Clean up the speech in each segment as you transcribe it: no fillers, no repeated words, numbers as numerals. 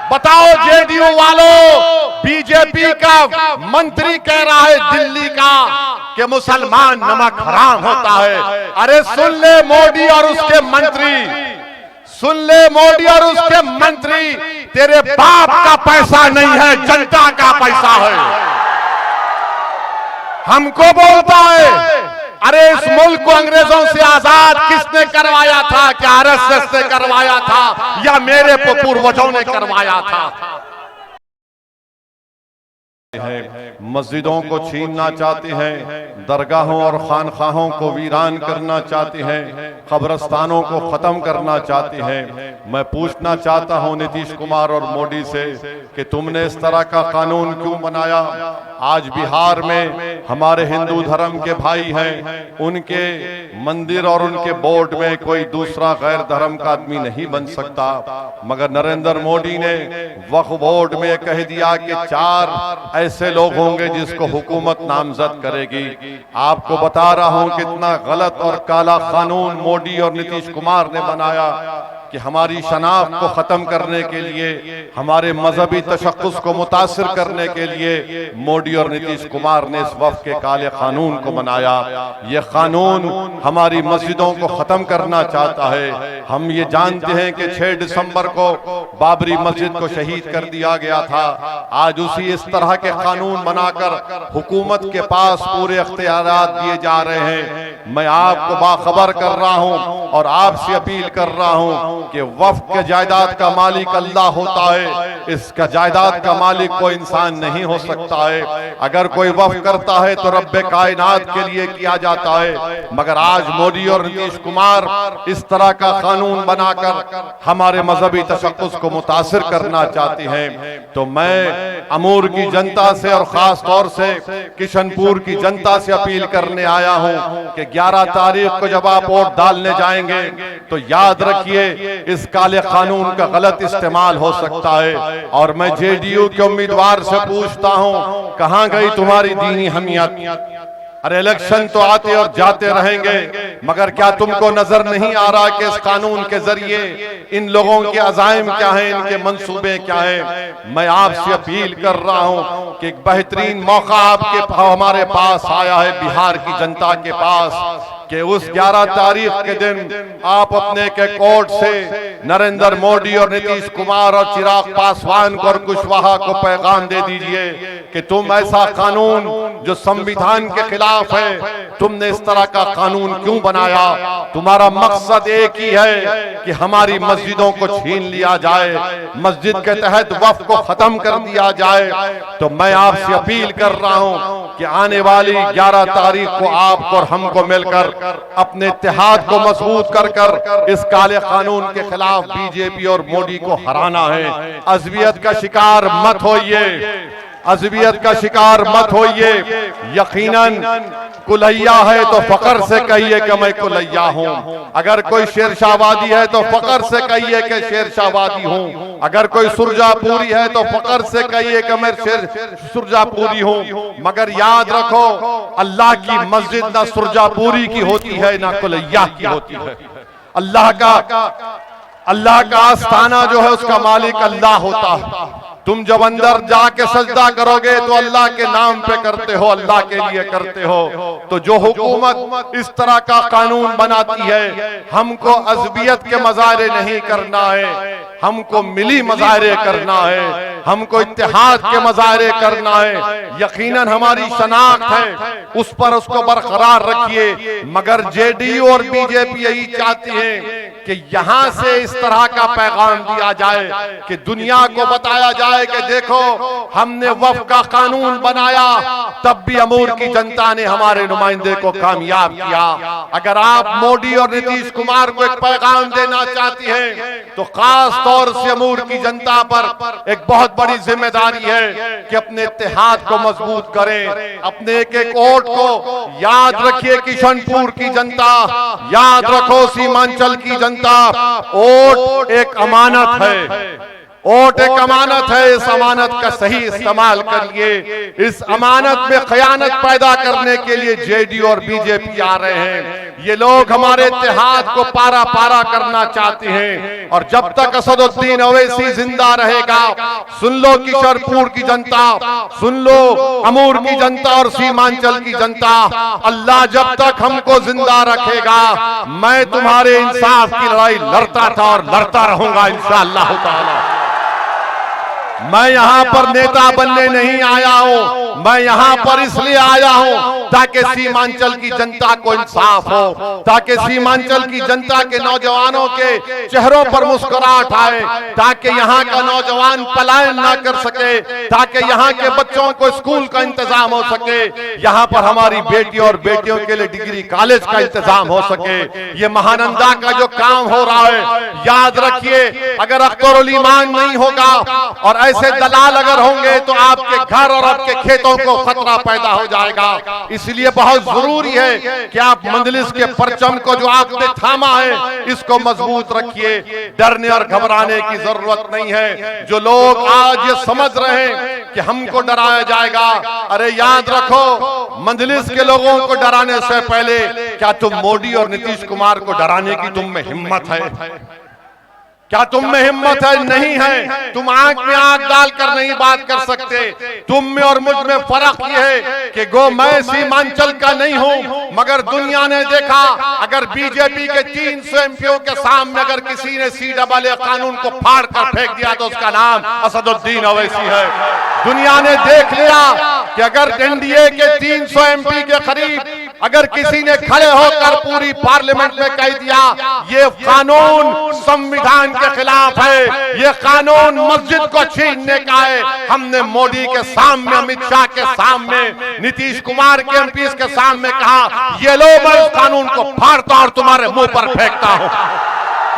बताओ जेडीयू वालों, बीजेपी का मंत्री कह रहा है दिल्ली का कि मुसलमान नमक हराम होता है। अरे सुन ले मोदी और उसके मंत्री, सुन ले मोदी और उसके मंत्री, तेरे बाप का पैसा नहीं है, जनता का पैसा है। हमको बोलता है अरे इस मुल्क को अंग्रेजों से आजाद किसने करवाया था? क्या आरएसएस ने करवाया था या मेरे पूर्वजों ने करवाया था? मस्जिदों को छीनना चाहते हैं, दरगाहों और खानखाहों को वीरान करना चाहते हैं, कब्रस्तानों को खत्म करना चाहते हैं। मैं पूछना चाहता हूं नीतीश कुमार और मोदी से कि तुमने इस तरह का कानून क्यों बनाया? आज बिहार में हमारे हिंदू धर्म के भाई हैं, उनके मंदिर और उनके बोर्ड में कोई दूसरा गैर धर्म का आदमी नहीं बन सकता, मगर नरेंद्र मोदी ने वक्फ बोर्ड में कह दिया कि 4 ऐसे लोग होंगे जिसको हुकूमत नामजद करेगी। आपको बता रहा हूं कितना गलत और काला कानून मोदी और नीतीश कुमार ने बनाया कि हमारी शनाख्त को खत्म करने के लिए, हमारे मजहबी तशक्कुस को मुतासिर करने के लिए मोदी और नीतीश कुमार ने इस वक्फ के काले कानून को बनाया। यह कानून हमारी मस्जिदों को खत्म करना चाहता है। हम ये जानते हैं कि 6 दिसंबर को बाबरी मस्जिद को शहीद कर दिया गया था। आज उसी इस तरह के कानून बनाकर हुकूमत के पास पूरे अख्तियारात दिए जा रहे हैं। मैं आपको बाखबर कर रहा हूं और आपसे अपील कर रहा हूं कि वक्फ के जायदाद का मालिक अल्लाह होता है, इसका जायदाद का मालिक कोई इंसान नहीं हो सकता है। अगर कोई वक्फ करता है तो रब्बे कायनात के लिए किया जाता है, मगर आज मोदी और नीतीश कुमार इस तरह का कानून बनाकर हमारे मजहबी तशक्कुस को मुतासिर करना चाहते हैं। तो मैं अमूर की जनता से और खास तौर से किशनपुर की जनता से अपील करने आया हूं कि 11 तारीख को जब आप वोट डालने जाएंगे तो याद रखिए इस काले कानून का गलत इस्तेमाल हो सकता है। और मैं जेडीयू के उम्मीदवार से पूछता हूं, कहां गई तुम्हारी दीनी हमियत? अरे इलेक्शन तो आते और जाते रहेंगे, मगर क्या तुमको नजर नहीं आ रहा कि इस कानून के जरिए इन लोगों के अज़ाइम क्या हैं, इनके मंसूबे क्या हैं? मैं आपसे अपील कर रहा हूं कि एक बेहतरीन मौका हमारे पास आया है, बिहार की जनता के पास, कि उस 11 तारीख के दिन आप अपने के कोर्ट से नरेंद्र मोदी और नीतीश कुमार और चिराग पासवान को और कुशवाहा को पैगाम दे दीजिए कि तुम ऐसा कानून जो संविधान के खिलाफ है, तुमने इस तरह का कानून क्यों बनाया? तुम्हारा मकसद एक ही है कि हमारी मस्जिदों को छीन लिया जाए, मस्जिद के तहत वक्फ को खत्म कर दिया जाए। तो मैं आपसे अपील कर रहा हूं कि आने वाली 11 तारीख को आपको और हमको मिलकर अपने इत्तेहाद को मजबूत कर इस काले कानून के खिलाफ बीजेपी और मोदी को हराना है। अज़वियत का शिकार मत होइए, अज़वियत का शिकार मत होइए। यकीनन कुलैया है तो फख्र से कहिए कि मैं कुलैया हूं। अगर कोई शेरशाहवादी है तो फख्र से कहिए कि शेरशाहवादी हूं। अगर कोई सुरजापुरी है तो फख्र से कहिए कि मैं सुरजापुरी हूं। मगर याद रखो, अल्लाह की मस्जिद ना सुरजापुरी की होती है ना कुलैया की होती है। अल्लाह का आस्थाना जो है उसका मालिक अल्लाह होता है। तुम जब अंदर जाके सजदा करोगे तो अल्लाह के नाम पे करते हो, अल्लाह के लिए करते हो। तो जो हुकूमत इस तरह का कानून बनाती है, हमको अज़बियत के मज़ाहरे नहीं करना है, हमको मिली मज़ाहरे करना है, हमको इत्तेहाद के मज़ाहरे करना है। यकीनन हमारी शनाख्त है, उस पर उसको बरकरार रखिए। मगर जेडीयू और बीजेपी यही चाहती है कि यहां से इस तरह का पैगाम दिया जाए कि दुनिया को बताया जाए कि देखो हमने वक्फ का कानून बनाया, तब भी अमूर की जनता ने हमारे नुमाइंदे को कामयाब किया। अगर आप मोदी और नीतीश कुमार को एक पैगाम देना चाहती हैं तो खास तौर से अमूर की जनता पर एक बहुत बड़ी जिम्मेदारी है कि अपने इत्तेहाद को मजबूत करें, अपने एक एक वोट को याद रखिए। किशनपुर की जनता, याद रखो सीमांचल की जनता, वोट एक अमानत है, वोट एक अमानत है, इस अमानत का सही इस्तेमाल करिए। इस अमानत में खयानत पैदा करने के लिए जेडीयू और बीजेपी आ रहे हैं। ये लोग हमारे इत्तेहाद को पारा पारा करना चाहते हैं, और जब तक असदुद्दीन ओवैसी जिंदा रहेगा, सुन लो किशोरपुर की जनता, सुन लो अमूर की जनता और सीमांचल की जनता, अल्लाह जब तक हमको जिंदा रखेगा, मैं तुम्हारे इंसाफ की लड़ाई लड़ता था और लड़ता रहूंगा इंशाअल्लाह ताला। मैं यहाँ पर नेता बनने नहीं आया हूँ, मैं यहाँ पर इसलिए आया हूँ ताकि सीमांचल की जनता को इंसाफ हो, ताकि सीमांचल की जनता के नौजवानों के चेहरों पर मुस्कुराहट आए, ताकि यहाँ का नौजवान पलायन ना कर सके, ताकि यहाँ के बच्चों को स्कूल का इंतजाम हो सके, यहाँ पर हमारी बेटियों और बेटियों के लिए डिग्री कॉलेज का इंतजाम हो सके। ये महानंदा का जो काम हो रहा है, याद रखिए, अगर अख्तरुल ईमान नहीं होगा और ऐसे दलाल अगर होंगे तो आपके घर और आपके खेतों को खतरा पैदा हो जाएगा। इसलिए बहुत जरूरी है कि आप मंजलिस के परचम को जो आपने थामा है, इसको मजबूत रखिए। डरने और घबराने की जरूरत नहीं है। जो लोग आज ये समझ रहे हैं कि हमको डराया जाएगा, अरे याद रखो, मंजलिस के लोगों को डराने से पहले क्या तुम मोदी और नीतीश कुमार को डराने की तुम में हिम्मत है? क्या तुम में हिम्मत है? नहीं है। तुम आंख में आंख डालकर नहीं बात कर सकते। तुम में और मुझ में फर्क ये है कि गो मैं सीमांचल का नहीं हूं, मगर दुनिया ने देखा, अगर बीजेपी के 300 एमपीओ के सामने अगर किसी ने CAA कानून को फाड़ कर फेंक दिया तो उसका नाम असदुद्दीन ओवैसी है। दुनिया ने देख लिया कि अगर एनडीए के 300 एमपी के करीब अगर किसी ने खड़े होकर पूरी पार्लियामेंट में कह दिया ये कानून संविधान के खिलाफ है, ये कानून मस्जिद को छीनने का है, हमने मोदी के सामने, अमित शाह के सामने, नीतीश कुमार के एमपी के सामने कहा, ये लो मैं उस कानून को फाड़ता और तुम्हारे मुंह पर फेंकता हूं।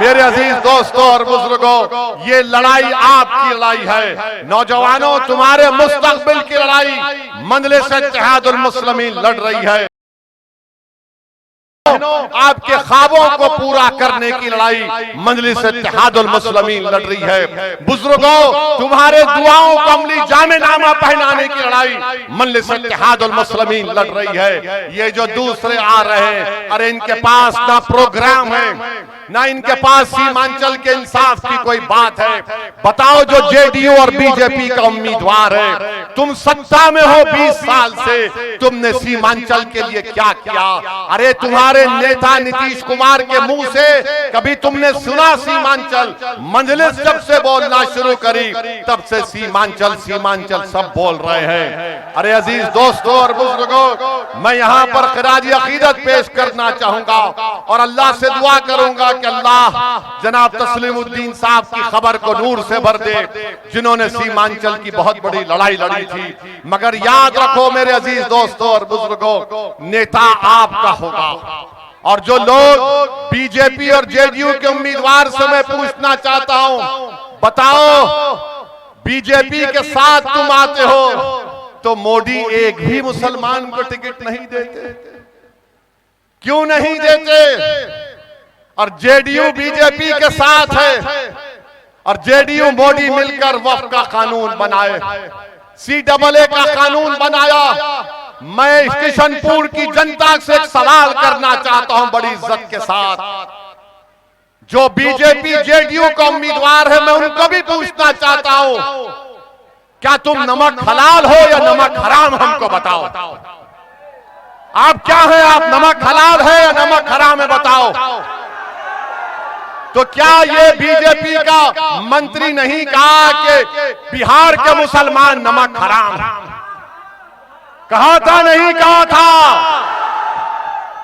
मेरे अजीज दोस्तों और बुजुर्गों, ये लड़ाई आपकी लड़ाई है। नौजवानों, तुम्हारे मुस्तकबिल की लड़ाई मजलिस इत्तेहादुल मुस्लिमीन लड़ रही है। आपके ख्वाबों को पूरा करने की लड़ाई मजलिस इत्तेहादुल मुस्लिमीन लड़ रही है। बुजुर्गों, तुम्हारे दुआओं को अमली जामेनामा पहनाने की लड़ाई मजलिस इत्तेहादुल मुस्लिमीन लड़ रही है। ये जो दूसरे आ रहे हैं, अरे इनके पास ना प्रोग्राम है, ना इनके पास सीमांचल के इंसाफ की कोई बात है। बताओ, जो जेडीयू और बीजेपी का उम्मीदवार है, तुम सत्ता में हो 20 साल से, तुमने सीमांचल के लिए क्या किया? अरे तुम्हारे नेता नीतीश कुमार के मुंह से कभी तुमने सुना सीमांचल? मजलिस जब से बोलना शुरू करी तब से सीमांचल सीमांचल सब बोल रहे हैं। अरे अजीज दोस्तों और बुजुर्गों, मैं यहाँ पर खिराजी अकीदत पेश करना चाहूंगा और अल्लाह से दुआ करूंगा कि अल्लाह जनाब तस्लीमुद्दीन साहब की खबर को नूर से भर दे, जिन्होंने सीमांचल की बहुत बड़ी लड़ाई लड़ी थी। मगर याद रखो मेरे अजीज दोस्तों और बुजुर्गों, नेता आपका होगा। और जो लोग बीजेपी और जेडीयू के उम्मीदवार से मैं पूछना चाहता हूं, बताओ, बीजेपी के साथ तुम आते हो तो मोदी एक भी मुसलमान को टिकट नहीं देते, क्यों नहीं देते? और जेडीयू बीजेपी के साथ है और जेडीयू मोदी मिलकर वक्फ का कानून बनाए, CAA का कानून बनाया। मैं किशनपुर की जनता से एक सवाल करना चाहता हूं बड़ी इज्जत के साथ, जो बीजेपी जेडीयू का उम्मीदवार है, मैं उनको भी पूछना चाहता हूं, क्या तुम नमक हलाल हो या नमक हराम? हमको बताओ, आप क्या हैं? आप नमक हलाल है या नमक हराम है? बताओ। तो क्या ये बीजेपी का मंत्री नहीं कहा कि बिहार के मुसलमान नमक हराम? कहा था, नहीं कहा था?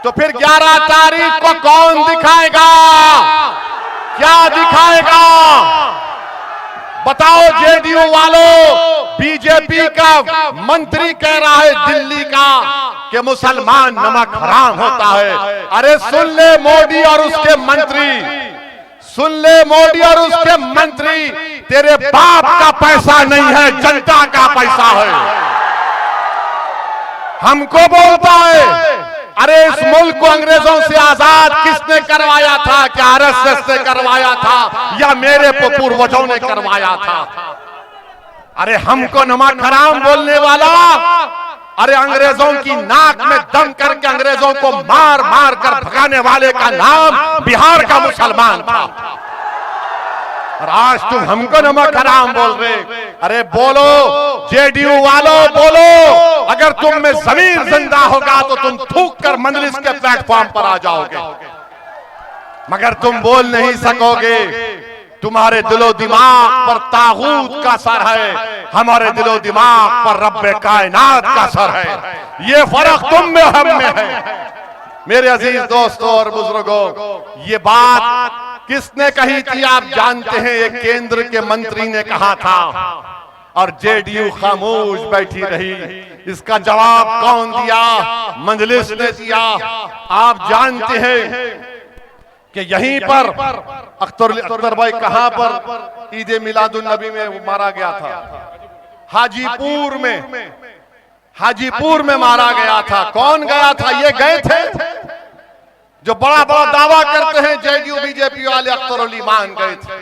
तो फिर 11 तारीख को कौन दिखाएगा? क्या दिखाएगा? बताओ जेडीयू वालों, बीजेपी का मंत्री कह रहा है दिल्ली का कि मुसलमान नमक हराम होता है। अरे सुन ले मोदी और उसके मंत्री, सुन ले मोदी और उसके मंत्री, तेरे बाप का पैसा नहीं है, जनता का पैसा है। हमको बोलता है अरे इस मुल्क को अंग्रेजों से आजाद किसने करवाया था? क्या आरएसएस ने करवाया था या मेरे पूर्वजों ने करवाया था? अरे हमको नमक हराम बोलने वाला, अरे अंग्रेजों की नाक में दम करके अंग्रेजों को मार मार कर भगाने वाले का नाम बिहार का मुसलमान था। और आज तुम हमको नमक हराम बोल रहे। अरे बोलो जेडीयू वालों, बोलो, अगर तुम में जमीन जिंदा होगा तो तुम थूक कर मजलिस के प्लेटफॉर्म पर आ जाओगे, मगर तुम बोल नहीं सकोगे। तुम्हारे दिलो दिमाग पर तागूत का सर है, हमारे दिलो दिमाग पर रब्बे कायनात का सर है। ये फर्क तुम में हम में है। मेरे अजीज दोस्तों और बुजुर्गों, ये बात किसने कही थी आप जानते हैं? एक केंद्र के मंत्री ने कहा था और जेडीयू खामोश बैठी रही। इसका जवाब कौन दिया? मजलिस ने दिया। आप जानते हैं कि यहीं पर अख्तर भाई कहां पर ईद मिलादुन नबी में मारा गया था? हाजीपुर में मारा गया था। कौन गया था? ये गए थे जो बड़ा बड़ा दावा करते हैं जेडीयू बीजेपी वाले, अख्तर अली मान गए थे।